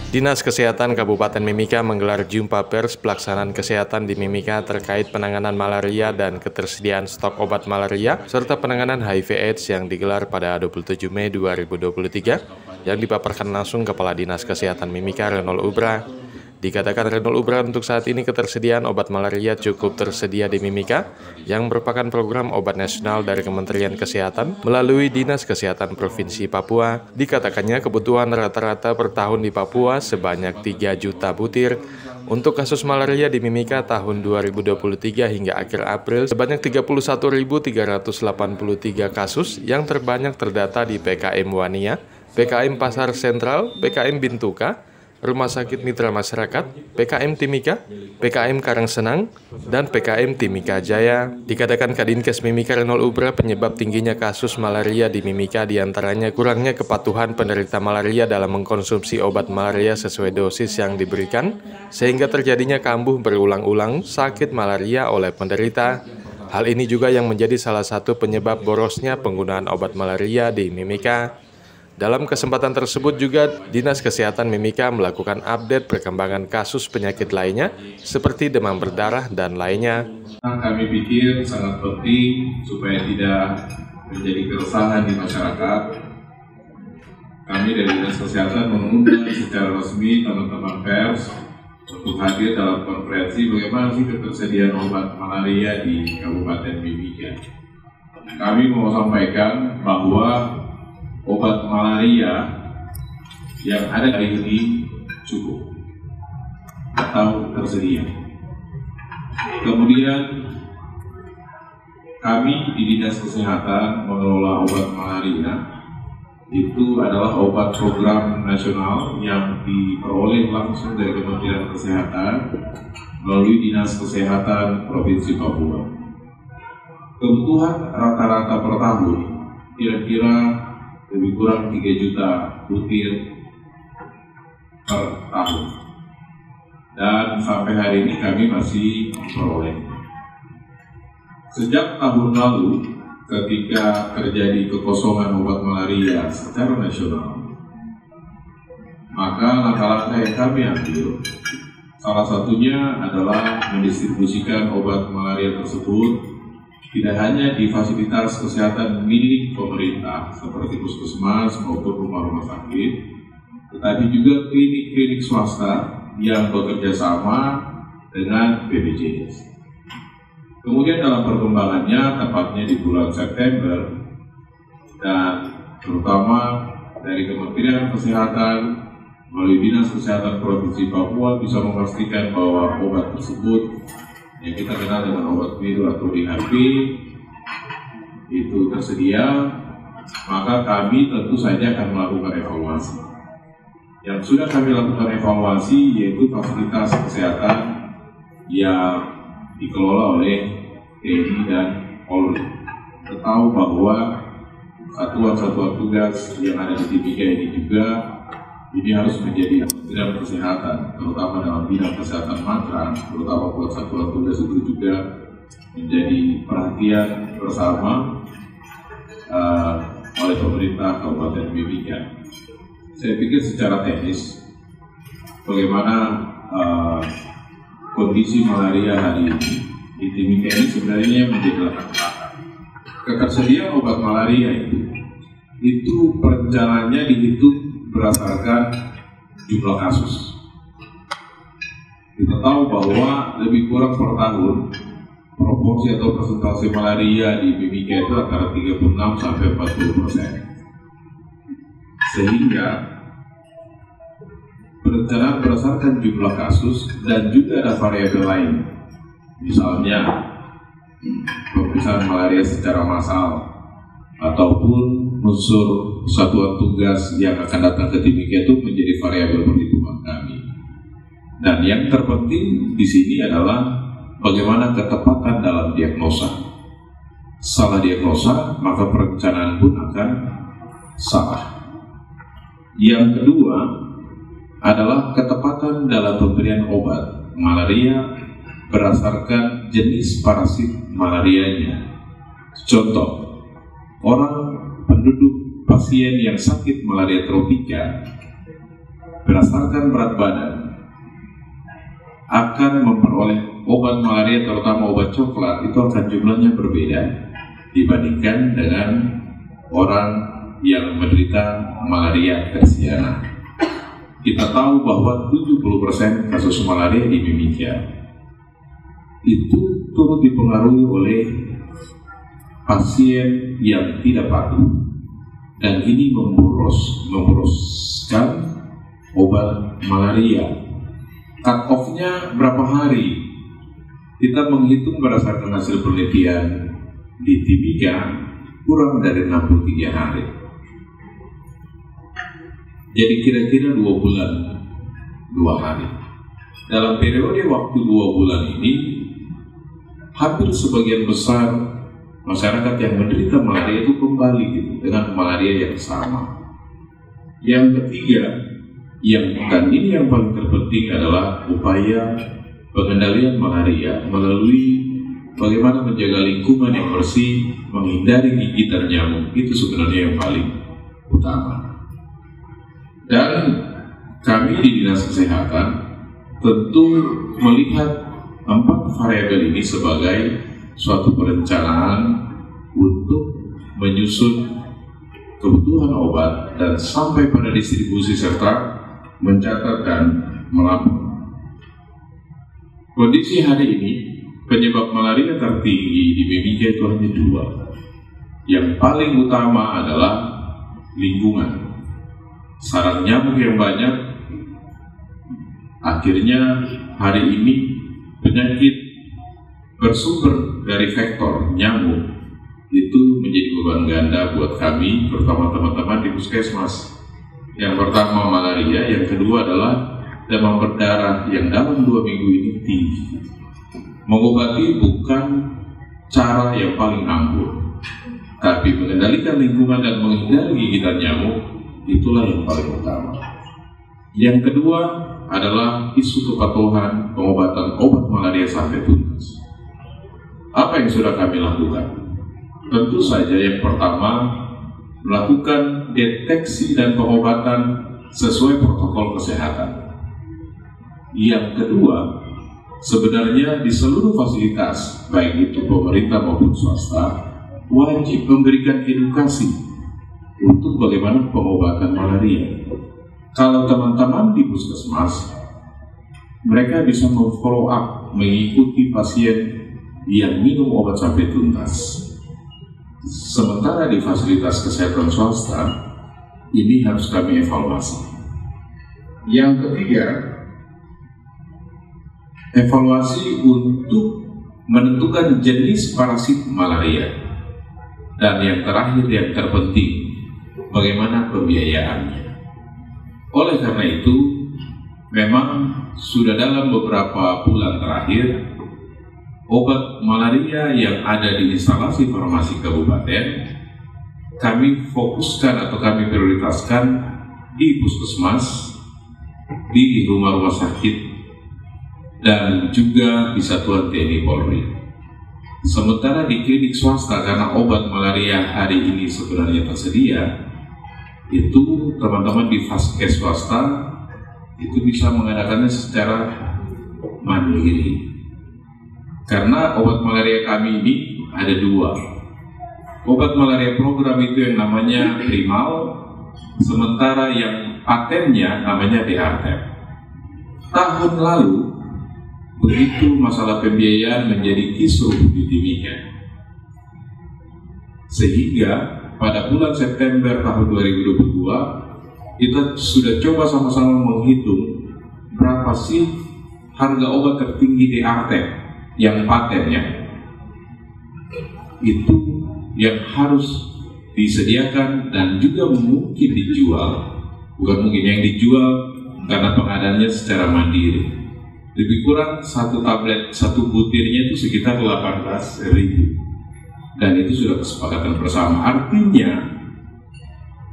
Dinas Kesehatan Kabupaten Mimika menggelar jumpa pers pelaksanaan kesehatan di Mimika terkait penanganan malaria dan ketersediaan stok obat malaria serta penanganan HIV/AIDS yang digelar pada 27 Mei 2023 yang dipaparkan langsung Kepala Dinas Kesehatan Mimika Renol Ubra. Dikatakan Renol Ubra untuk saat ini ketersediaan obat malaria cukup tersedia di Mimika yang merupakan program obat nasional dari Kementerian Kesehatan melalui Dinas Kesehatan Provinsi Papua. Dikatakannya kebutuhan rata-rata per tahun di Papua sebanyak 3 juta butir. Untuk kasus malaria di Mimika tahun 2023 hingga akhir April sebanyak 31.383 kasus yang terbanyak terdata di PKM Wania, PKM Pasar Sentral, PKM Bintuka, Rumah Sakit Mitra Masyarakat, PKM Timika, PKM Karangsenang, dan PKM Timika Jaya. Dikatakan Kadinkes Mimika Renol Ubra penyebab tingginya kasus malaria di Mimika diantaranya kurangnya kepatuhan penderita malaria dalam mengkonsumsi obat malaria sesuai dosis yang diberikan, sehingga terjadinya kambuh berulang-ulang sakit malaria oleh penderita. Hal ini juga yang menjadi salah satu penyebab borosnya penggunaan obat malaria di Mimika. Dalam kesempatan tersebut juga Dinas Kesehatan Mimika melakukan update perkembangan kasus penyakit lainnya seperti demam berdarah dan lainnya. Kami pikir sangat penting supaya tidak menjadi keresahan di masyarakat. Kami dari Dinas Kesehatan mengundang secara resmi teman-teman pers untuk hadir dalam konferensi bagaimana sih ketersediaan obat malaria di Kabupaten Mimika. Kami mau sampaikan bahwa obat malaria yang ada hari ini cukup atau tersedia. Kemudian kami di Dinas Kesehatan mengelola obat malaria. Itu adalah obat program nasional yang diperoleh langsung dari Kementerian Kesehatan melalui Dinas Kesehatan Provinsi Papua. Kebutuhan rata-rata per tahun kira-kira lebih kurang 3 juta butir per tahun, dan sampai hari ini kami masih memperoleh. Sejak tahun lalu ketika terjadi kekosongan obat malaria secara nasional, maka langkah-langkah yang kami ambil salah satunya adalah mendistribusikan obat malaria tersebut tidak hanya di fasilitas kesehatan milik pemerintah seperti puskesmas maupun rumah-rumah sakit, tetapi juga klinik-klinik swasta yang bekerja sama dengan BPJS. Kemudian dalam perkembangannya, tepatnya di bulan September, dan terutama dari Kementerian Kesehatan melalui Dinas Kesehatan Provinsi Papua bisa memastikan bahwa obat tersebut yang kita kenal dengan obat biru atau DHP itu tersedia, maka kami tentu saja akan melakukan evaluasi. Yang sudah kami lakukan evaluasi yaitu fasilitas kesehatan yang dikelola oleh TNI dan Polri. Kita tahu bahwa satuan-satuan tugas yang ada di Timika ini juga ini harus menjadi Kementerian Kesehatan, terutama dalam bidang kesehatan matra, terutama buat satuan tugas itu juga menjadi perhatian bersama oleh pemerintah Kabupaten Mimika. Saya pikir secara teknis, bagaimana kondisi malaria hari ini di Timika ini sebenarnya menjadi latar belakang. Ketersediaan obat malaria itu perencanaannya dihitung berdasarkan jumlah kasus. Kita tahu bahwa lebih kurang per tahun proporsi atau persentase malaria di Mimika itu antara 36 sampai 40%. Sehingga perencanaan berdasarkan jumlah kasus dan juga ada variabel lain. Misalnya pemeriksaan malaria secara massal ataupun unsur satuan tugas yang akan datang ke Timika itu menjadi variabel perhitungan kami. Dan yang terpenting di sini adalah bagaimana ketepatan dalam diagnosa. Salah diagnosa, maka perencanaan pun akan salah. Yang kedua adalah ketepatan dalam pemberian obat malaria berdasarkan jenis parasit malarianya. Contoh, orang penduduk pasien yang sakit malaria tropika berdasarkan berat badan akan memperoleh obat malaria, terutama obat coklat, itu akan jumlahnya berbeda dibandingkan dengan orang yang menderita malaria tersiana. Kita tahu bahwa 70% kasus malaria di Mimika itu turut dipengaruhi oleh pasien yang tidak patuh, dan ini memboroskan obat malaria. Cut off-nya berapa hari? Kita menghitung berdasarkan hasil penelitian di Timika kurang dari 63 hari. Jadi kira-kira 2 bulan 2 hari. Dalam periode waktu 2 bulan ini, hampir sebagian besar masyarakat yang menderita malaria itu kembali dengan malaria yang sama. Yang ketiga, dan ini yang paling terpenting adalah upaya pengendalian malaria melalui bagaimana menjaga lingkungan yang bersih, menghindari gigitan nyamuk. Itu sebenarnya yang paling utama. Dan kami di Dinas Kesehatan tentu melihat 4 variabel ini sebagai suatu perencanaan untuk menyusun kebutuhan obat dan sampai pada distribusi serta mencatat dan melapor. Kondisi hari ini, penyebab malaria tertinggi di Mimika itu hanya 2. Yang paling utama adalah lingkungan. Sarang nyamuk yang banyak, akhirnya hari ini penyakit bersumber dari vektor nyamuk itu menjadi beban ganda buat kami, terutama teman-teman di puskesmas. Yang pertama malaria, yang kedua adalah demam berdarah yang dalam 2 minggu ini tinggi. Mengobati bukan cara yang paling ampuh, tapi mengendalikan lingkungan dan menghindari gigitan nyamuk, itulah yang paling utama. Yang kedua adalah isu kepatuhan pengobatan obat malaria sampai tuntas. Apa yang sudah kami lakukan? Tentu saja yang pertama, melakukan deteksi dan pengobatan sesuai protokol kesehatan. Yang kedua, sebenarnya di seluruh fasilitas, baik itu pemerintah maupun swasta, wajib memberikan edukasi untuk bagaimana pengobatan malaria. Kalau teman-teman di puskesmas, mereka bisa memfollow up, mengikuti pasien yang minum obat sampai tuntas. Sementara di fasilitas kesehatan swasta, ini harus kami evaluasi. Yang ketiga, evaluasi untuk menentukan jenis parasit malaria. Dan yang terakhir, yang terpenting, bagaimana pembiayaannya. Oleh karena itu, memang sudah dalam beberapa bulan terakhir, obat malaria yang ada di instalasi farmasi kabupaten kami fokuskan atau kami prioritaskan di puskesmas, di rumah-rumah sakit, dan juga di satuan TNI Polri. Sementara di klinik swasta, karena obat malaria hari ini sebenarnya tersedia, itu teman-teman di vaskes swasta itu bisa mengadakannya secara mandiri. Karena obat malaria kami ini ada 2. Obat malaria program itu yang namanya Primal, sementara yang patennya namanya DRTEP. Tahun lalu, begitu masalah pembiayaan menjadi kisruh di Timika, sehingga pada bulan September tahun 2022 kita sudah coba sama-sama menghitung berapa sih harga obat tertinggi DRTEP yang patennya, itu yang harus disediakan dan juga mungkin dijual, bukan mungkin, yang dijual karena pengadaannya secara mandiri. Lebih kurang 1 tablet, 1 butirnya itu sekitar 18.000, dan itu sudah kesepakatan bersama. Artinya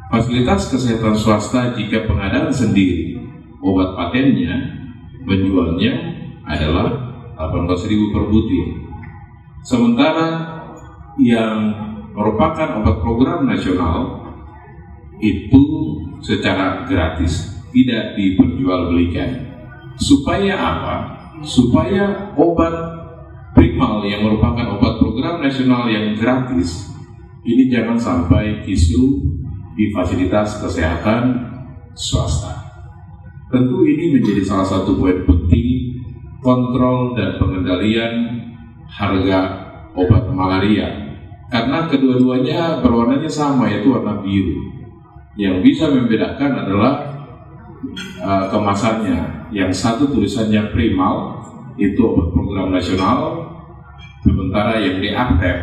fasilitas kesehatan swasta jika pengadaan sendiri obat patennya, menjualnya adalah 18.000 per butir. Sementara yang merupakan obat program nasional itu secara gratis tidak diperjualbelikan. Supaya apa? Supaya obat primal yang merupakan obat program nasional yang gratis ini jangan sampai kisru di fasilitas kesehatan swasta. Tentu ini menjadi salah satu poin penting kontrol dan pengendalian harga obat malaria, karena kedua-duanya berwarnanya sama, yaitu warna biru. Yang bisa membedakan adalah kemasannya. Yang satu tulisannya primal, itu obat program nasional, sementara yang diaktif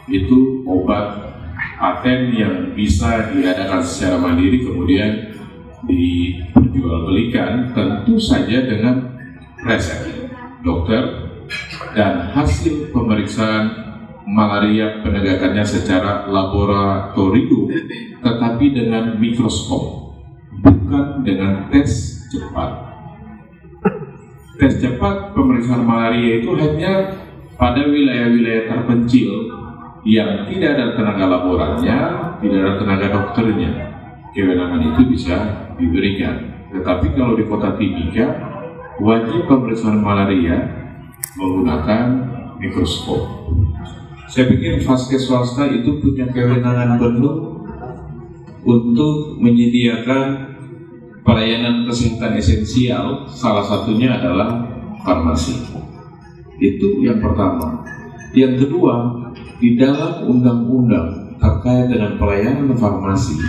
itu obat paten yang bisa diadakan secara mandiri kemudian diperjualbelikan, tentu saja dengan resep dokter dan hasil pemeriksaan malaria penegakannya secara laboratorium, tetapi dengan mikroskop, bukan dengan tes cepat. Tes cepat pemeriksaan malaria itu hanya pada wilayah-wilayah terpencil yang tidak ada tenaga laboranya, tidak ada tenaga dokternya. Kewenangan itu bisa diberikan. Tetapi kalau di Kota Timika, wajib pemeriksaan malaria menggunakan mikroskop. Saya pikir vaskes swasta itu punya kewenangan penuh untuk menyediakan pelayanan kesehatan esensial, salah satunya adalah farmasi. Itu yang pertama. Yang kedua, di dalam undang-undang terkait dengan pelayanan farmasi,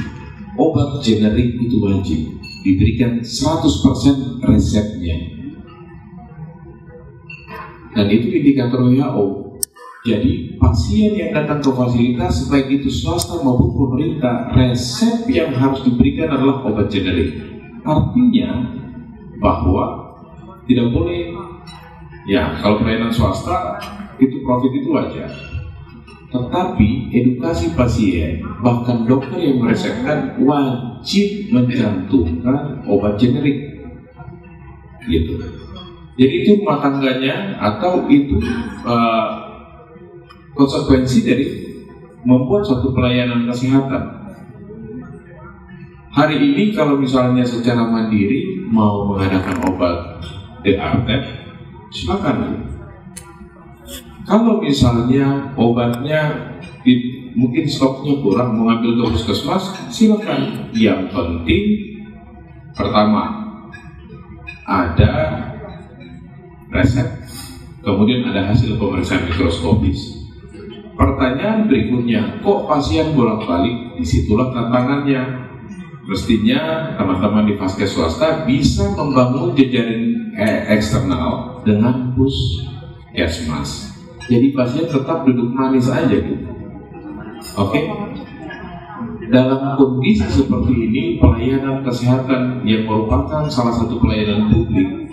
obat generik itu wajib diberikan 100% resepnya. Dan itu indikator WHO. Jadi pasien yang datang ke fasilitas, baik itu swasta maupun pemerintah, resep yang harus diberikan adalah obat generik. Artinya bahwa tidak boleh, ya kalau pelayanan swasta itu profit itu wajar, tetapi edukasi pasien, bahkan dokter yang meresepkan wajib mencantumkan obat generik, gitu. Jadi itu rumah tangganya atau itu konsekuensi dari membuat suatu pelayanan kesehatan. Hari ini kalau misalnya secara mandiri mau mengadakan obat DART, silakan. Kalau misalnya obatnya mungkin stoknya kurang, mengambil ke puskesmas, silakan. Yang penting pertama ada resep, kemudian ada hasil pemeriksaan mikroskopis. Pertanyaan berikutnya, kok pasien bolak-balik? Disitulah tantangannya. Mestinya teman-teman di vaskes swasta bisa membangun jejaring eksternal dengan puskesmas. Jadi pasien tetap duduk manis aja gitu. Oke? Dalam kondisi seperti ini, pelayanan kesehatan yang merupakan salah satu pelayanan publik,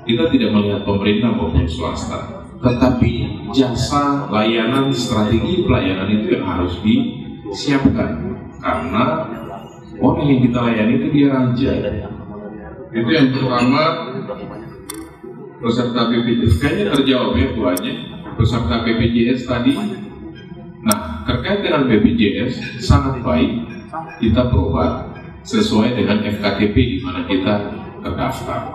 kita tidak melihat pemerintah maupun swasta, tetapi jasa layanan, strategi pelayanan itu yang harus disiapkan, karena orang yang kita layani itu dia raja. Itu yang pertama, peserta BPJS. Kayaknya terjawab ya tuanya, peserta BPJS tadi. Nah, terkait dengan BPJS, sangat baik kita berobat sesuai dengan FKTP di mana kita terdaftar.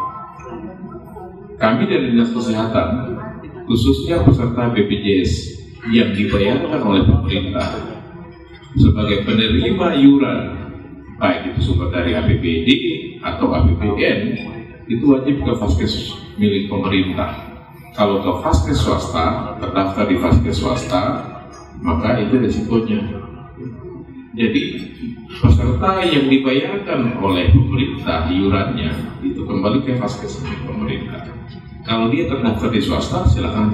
Kami dari Dinas Kesehatan, khususnya peserta BPJS yang dibayarkan oleh pemerintah sebagai penerima iuran, baik itu sumber dari APBD atau APBN, itu wajib ke vaskes milik pemerintah. Kalau ke vaskes swasta, terdaftar di vaskes swasta, maka itu resikonya. Jadi peserta yang dibayarkan oleh pemerintah iurannya itu kembali ke vaskes milik pemerintah. Kalau dia terdaftar di swasta, silakan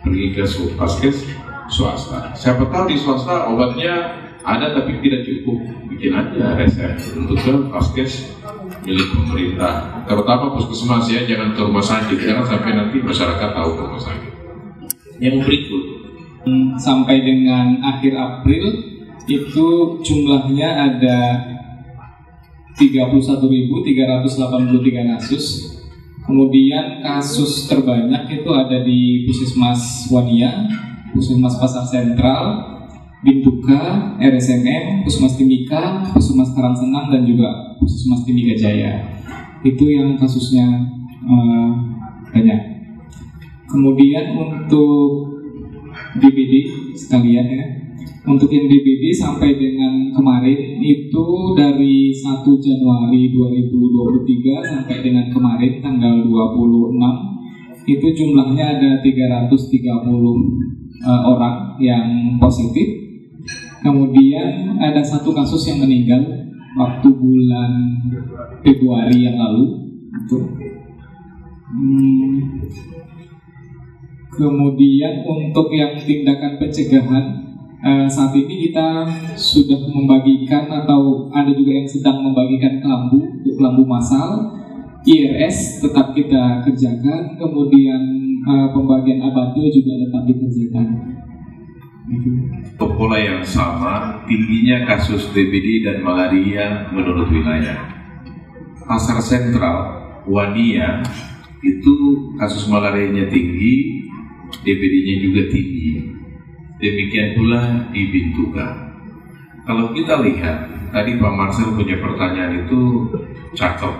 pergi ke vaskes swasta. Siapa tahu di swasta obatnya ada tapi tidak cukup, bikin aja resep untuk ke vaskes milik pemerintah. Terutama puskesmas ya, jangan ke rumah sakit, jangan sampai nanti masyarakat tahu ke rumah sakit. Yang berikut, sampai dengan akhir April itu jumlahnya ada 31.383 kasus. Kemudian kasus terbanyak itu ada di Puskesmas Wania, Puskesmas Pasar Sentral, Bintuka, RSMM, Puskesmas Timika, Puskesmas Karangsenang, dan juga Puskesmas Timika Jaya. Itu yang kasusnya banyak. Kemudian untuk DBD sekalian ya, untuk yang DBD sampai dengan kemarin itu dari 1 Januari 2023 sampai dengan kemarin tanggal 26 itu jumlahnya ada 330 orang yang positif. Kemudian ada 1 kasus yang meninggal waktu bulan Februari yang lalu. Kemudian untuk yang tindakan pencegahan, saat ini kita sudah membagikan atau ada juga yang sedang membagikan kelambu untuk kelambu massal. IRS tetap kita kerjakan, kemudian pembagian abattoir juga tetap dikerjakan. Pola yang sama, tingginya kasus DBD dan malaria menurut wilayah. Pasar Sentral, Wania, itu kasus malarianya tinggi, DBD-nya juga tinggi. Demikian pula di Bintuka. Kalau kita lihat, tadi Pak Marcel punya pertanyaan itu cakep.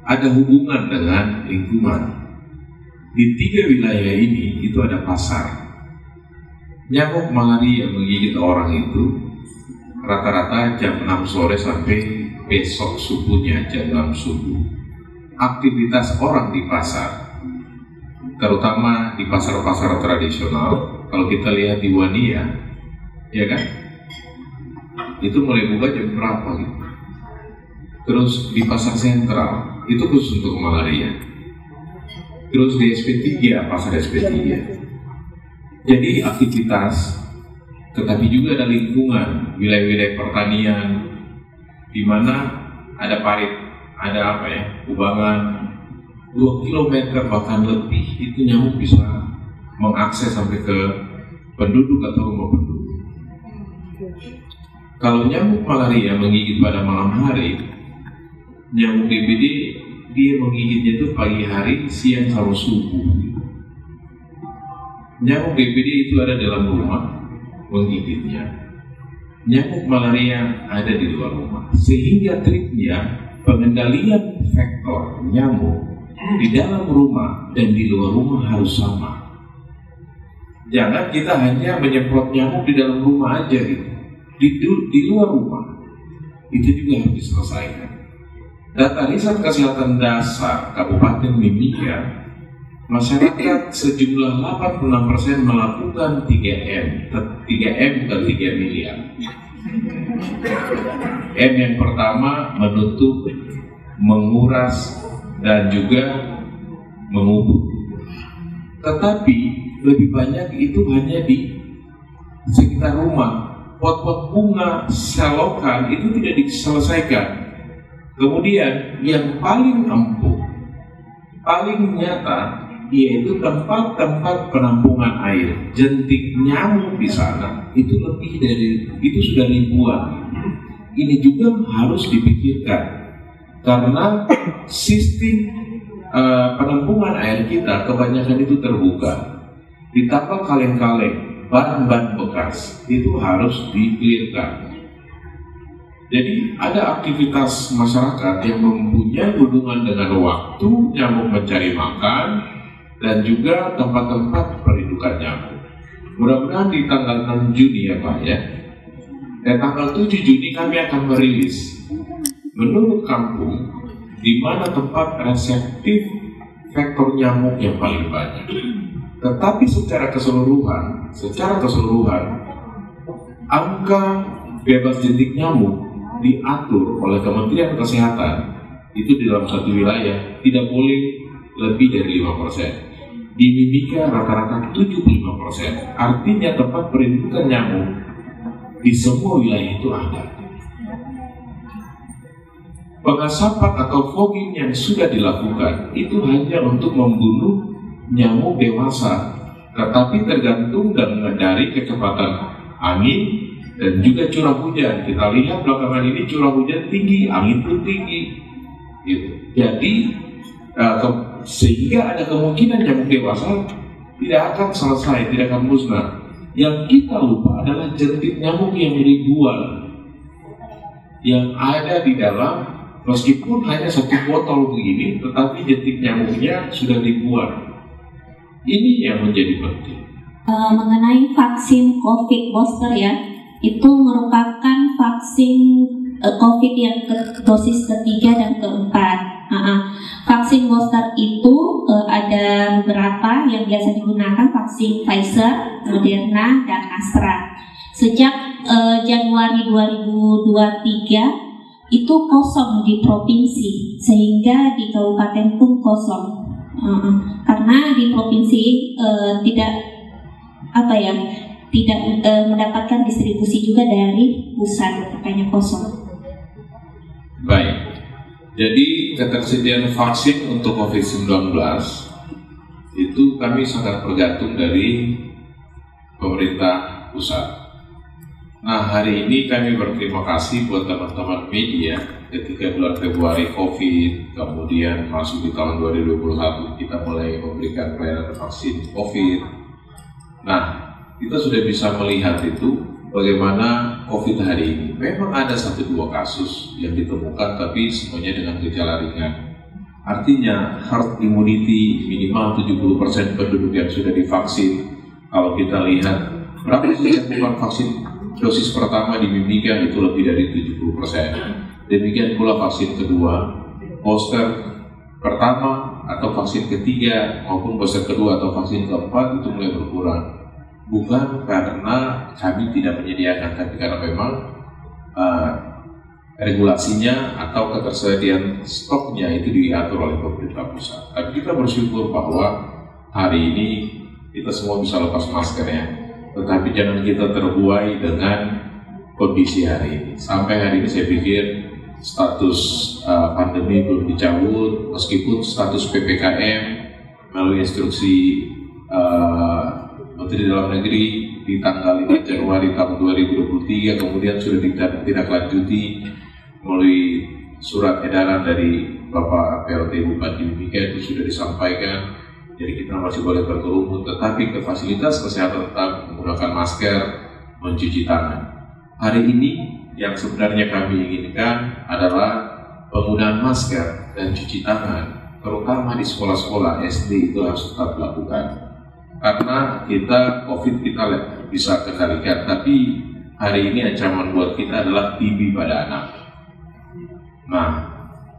Ada hubungan dengan lingkungan. Di 3 wilayah ini itu ada pasar. Nyamuk malaria menggigit orang itu rata-rata jam 6 sore sampai besok subuhnya jam 6 subuh. Aktivitas orang di pasar, terutama di pasar-pasar tradisional, kalau kita lihat di Wania, ya kan, itu mulai buka jam berapa gitu. Terus di pasar sentral, itu khusus untuk malaria. Terus di SP3, pasar SP3. Jadi aktivitas, tetapi juga ada lingkungan, wilayah-wilayah pertanian, di mana ada parit, ada apa ya, kubangan 2 km bahkan lebih, itu nyamuk bisa mengakses sampai ke penduduk atau rumah penduduk. Kalau nyamuk malaria menggigit pada malam hari, nyamuk DBD dia menggigitnya itu pagi hari, siang sama subuh. Nyamuk DBD itu ada dalam rumah menggigitnya. Nyamuk malaria ada di luar rumah. Sehingga triknya pengendalian vektor nyamuk di dalam rumah dan di luar rumah harus sama. Jangan kita hanya menyemprot nyamuk di dalam rumah aja gitu. Di luar rumah itu juga harus diselesaikan. Data riset kesehatan dasar Kabupaten Mimika, masyarakat sejumlah 86% melakukan 3M. 3M bukan 3 miliar. M yang pertama menutup, menguras, dan juga mengubur. Tetapi lebih banyak itu hanya di sekitar rumah. Pot-pot bunga, selokan itu tidak diselesaikan. Kemudian yang paling empuk, paling nyata, yaitu tempat-tempat penampungan air. Jentik nyamuk di sana itu lebih dari itu, sudah ribuan. Ini juga harus dipikirkan karena sistem penampungan air kita kebanyakan itu terbuka, ditambah kaleng-kaleng, ban-ban bekas itu harus di-clearkan. Jadi ada aktivitas masyarakat yang mempunyai hubungan dengan waktu nyamuk mencari makan dan juga tempat-tempat perindukan nyamuk. Mudah-mudahan di tanggal 6 Juni ya Pak ya, dan tanggal 7 Juni kami akan merilis menurut kampung di mana tempat reseptif vektor nyamuk yang paling banyak. Tetapi secara keseluruhan angka bebas jentik nyamuk diatur oleh Kementerian Kesehatan itu di dalam satu wilayah tidak boleh lebih dari 5%. Di Mimika rata-rata 75%. Artinya tempat perindukan nyamuk di semua wilayah itu ada. Pengasapan atau fogging yang sudah dilakukan itu hanya untuk membunuh nyamuk dewasa, tetapi tergantung dari kecepatan angin dan juga curah hujan. Kita lihat belakangan ini curah hujan tinggi, angin pun tinggi. Gitu. Jadi sehingga ada kemungkinan nyamuk dewasa tidak akan selesai, tidak akan musnah. Yang kita lupa adalah jentik nyamuk yang ribuan yang ada di dalam, meskipun hanya satu botol begini, tetapi jentik nyamuknya sudah ribuan. Ini yang menjadi penting. Mengenai vaksin COVID booster ya, itu merupakan vaksin COVID yang dosis ketiga dan keempat. Vaksin booster itu ada beberapa yang biasa digunakan, vaksin Pfizer, Moderna, dan Astra. Sejak Januari 2023 itu kosong di provinsi, sehingga di kabupaten pun kosong. Karena di provinsi tidak mendapatkan distribusi juga dari pusat, makanya kosong. Baik. Jadi ketersediaan vaksin untuk COVID-19 itu kami sangat bergantung dari pemerintah pusat. Nah, hari ini kami berterima kasih buat teman-teman media ketika bulan Februari COVID, kemudian masuk di tahun 2021 kita mulai memberikan pelayanan vaksin COVID. Nah, kita sudah bisa melihat itu bagaimana COVID hari ini. Memang ada 1-2 kasus yang ditemukan, tapi semuanya dengan gejala ringan. Artinya herd immunity minimal 70% penduduk yang sudah divaksin. Kalau kita lihat berapa sih yang bukan vaksin dosis pertama di Mimika itu lebih dari 70%. Demikian pula vaksin kedua, booster pertama atau vaksin ketiga maupun booster kedua atau vaksin keempat itu mulai berkurang. Bukan karena kami tidak menyediakan, tapi karena memang regulasinya atau ketersediaan stoknya itu diatur oleh pemerintah pusat. Tapi kita bersyukur bahwa hari ini kita semua bisa lepas maskernya, tetapi jangan kita terbuai dengan kondisi hari ini. Sampai hari ini saya pikir status pandemi belum dicabut, meskipun status PPKM melalui instruksi Menteri Dalam Negeri di tanggal 5 Januari tahun 2023 kemudian sudah ditindaklanjuti melalui surat edaran dari Bapak PLT Bupati Mimika, itu sudah disampaikan. Jadi kita masih boleh berkerumun, tetapi ke fasilitas kesehatan tetap menggunakan masker, mencuci tangan. Hari ini yang sebenarnya kami inginkan adalah penggunaan masker dan cuci tangan, terutama di sekolah-sekolah SD itu harus tetap dilakukan. Karena kita COVID kita bisa kendalikan, tapi hari ini ancaman buat kita adalah TB pada anak. Nah,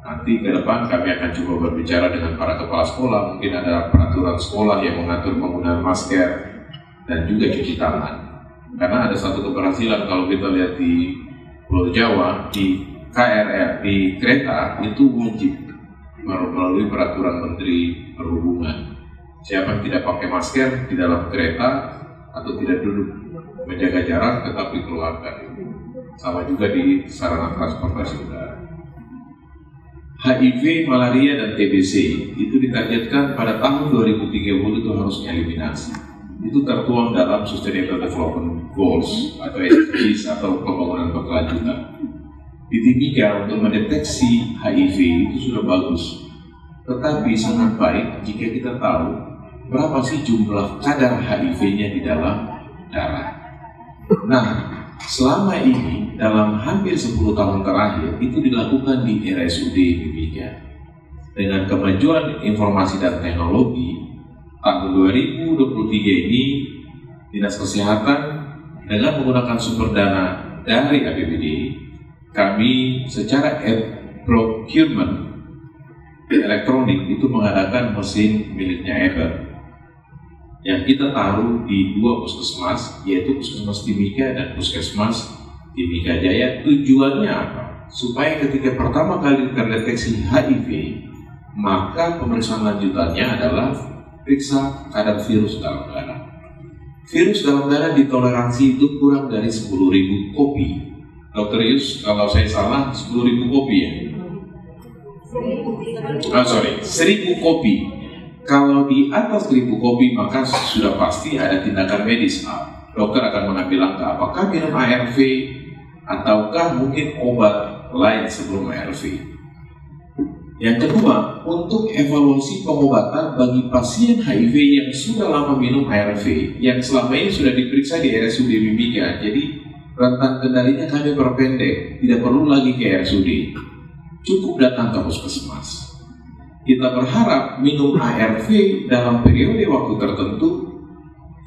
nanti ke depan kami akan coba berbicara dengan para kepala sekolah, mungkin ada peraturan sekolah yang mengatur penggunaan masker dan juga cuci tangan. Karena ada satu keberhasilan kalau kita lihat di Pulau Jawa, di KRL, di kereta itu wajib melalui peraturan Menteri Perhubungan. Siapa yang tidak pakai masker di dalam kereta atau tidak duduk menjaga jarak tetap dikeluarkan. Sama juga di sarana transportasi udara. HIV, malaria, dan TBC itu ditargetkan pada tahun 2030 itu harus eliminasi. Itu tertuang dalam Sustainable Development Goals atau SDGs atau pembangunan berkelanjutan. Di Timika untuk mendeteksi HIV itu sudah bagus, tetapi sangat baik jika kita tahu berapa sih jumlah kadar HIV-nya di dalam darah. Nah, selama ini dalam hampir 10 tahun terakhir itu dilakukan di RSUD Mimika. Dengan kemajuan informasi dan teknologi, tahun 2023 ini Dinas Kesehatan dengan menggunakan sumber dana dari APBD, kami secara procurement elektronik itu mengadakan mesin miliknya Ever yang kita taruh di 2 puskesmas, yaitu Puskesmas Timika dan Puskesmas Timika Jaya. Tujuannya apa? Supaya ketika pertama kali terdeteksi HIV, maka pemeriksaan lanjutannya adalah periksa kadar virus dalam darah. Virus dalam darah ditoleransi itu kurang dari 10.000 kopi. Dr. Yus, kalau saya salah 10.000 kopi ya? 1.000 kopi. Kalau di atas 1.000 kopi maka sudah pasti ada tindakan medis. Dokter akan mengambil langkah apakah minum ARV ataukah mungkin obat lain sebelum ARV. Yang kedua, untuk evaluasi pengobatan bagi pasien HIV yang sudah lama minum ARV, yang selama ini sudah diperiksa di RSUD Mimika, jadi rentan kendalinya kami perpendek, tidak perlu lagi ke RSUD, cukup datang ke puskesmas. Kita berharap minum ARV dalam periode waktu tertentu,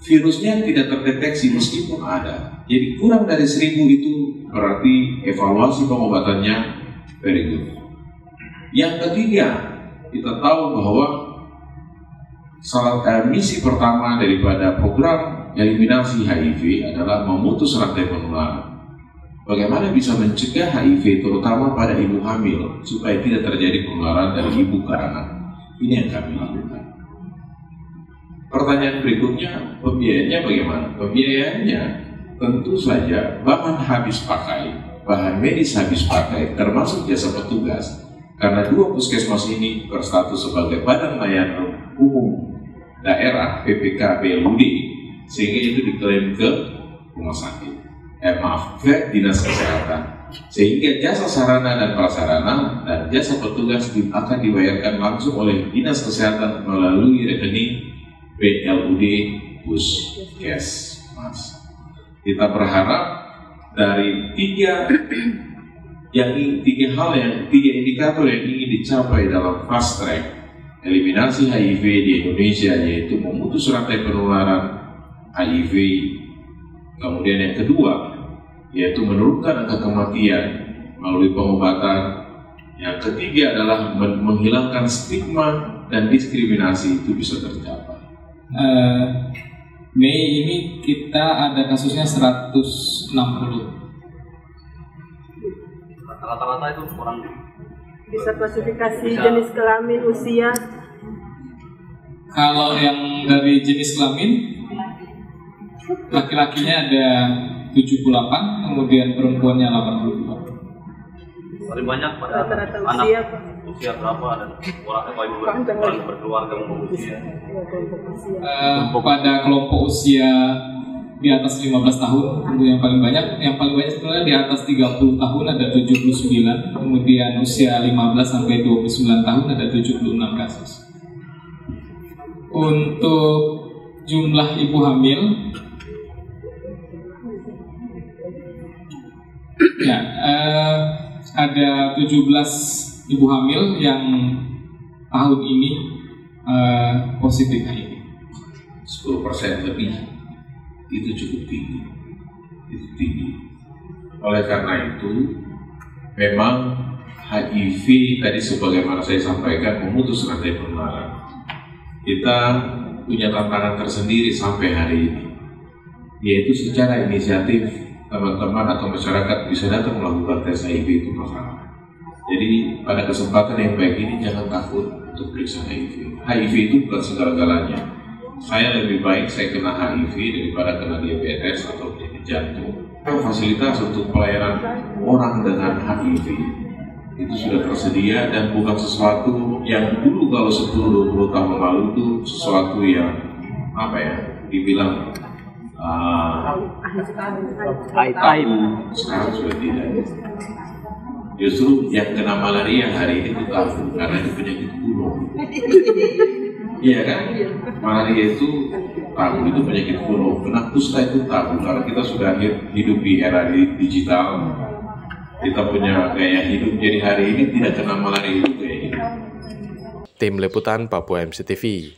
virusnya tidak terdeteksi meskipun ada. Jadi kurang dari 1000 itu berarti evaluasi pengobatannya very good. Yang ketiga, kita tahu bahwa misi pertama daripada program eliminasi HIV adalah memutus rantai penularan. Bagaimana bisa mencegah HIV terutama pada ibu hamil supaya tidak terjadi penularan dari ibu ke anak. Ini yang kami lakukan. Pertanyaan berikutnya, pembiayaannya bagaimana? Pembiayaannya tentu saja bahan habis pakai, bahan medis habis pakai, termasuk jasa petugas. Karena 2 puskesmas ini berstatus sebagai Badan Layanan Umum Daerah PPK BLUD, sehingga itu diklaim ke rumah sakit. Dinas Kesehatan. Sehingga jasa sarana dan prasarana dan jasa petugas akan dibayarkan langsung oleh Dinas Kesehatan melalui rekening BLUD Puskesmas. Kita berharap dari tiga indikator yang ingin dicapai dalam fast track eliminasi HIV di Indonesia, yaitu memutus rantai penularan HIV, kemudian yang kedua yaitu menurunkan angka kematian melalui pengobatan, yang ketiga adalah menghilangkan stigma dan diskriminasi, itu bisa tercapai. Mei ini kita ada kasusnya 160. Rata-rata itu kurang. Bisa klasifikasi jenis kelamin, usia. Kalau yang dari jenis kelamin, laki-lakinya ada 78, kemudian perempuannya 82. Paling banyak pada Rata-rata anak usia, usia berapa dan orangnya paling berkeluarga usia. Pada kelompok usia di atas 15 tahun, untuk yang paling banyak sebenarnya di atas 30 tahun ada 79, kemudian usia 15 sampai 29 tahun ada 76 kasus. Untuk jumlah ibu hamil, ya ada 17 ibu hamil yang tahun ini positif HIV. 10% lebih, itu cukup tinggi. Oleh karena itu, memang HIV tadi sebagaimana saya sampaikan memutus rantai penularan. Kita punya tantangan tersendiri sampai hari ini, yaitu secara inisiatif teman-teman atau masyarakat bisa datang melakukan tes HIV itu masalah. Jadi pada kesempatan yang baik ini jangan takut untuk periksa HIV. HIV itu bukan segala-galanya. Saya lebih baik saya kena HIV daripada kena diabetes atau penyakit jantung. Fasilitas untuk pelayanan orang dengan HIV itu sudah tersedia dan bukan sesuatu yang dulu kalau 10-20 tahun lalu itu sesuatu yang dibilang sekarang sudah tidak. Justru yang kena malaria hari ini itu tahu karena itu penyakit kuno. Iya kan? Malaria itu tahu, itu penyakit kuno. Kena kusta itu tahu karena kita sudah hidup di era digital. Kita punya gaya hidup, jadi hari ini tidak kena malaria itu gaya hidup. Tim Liputan Papua MCTV.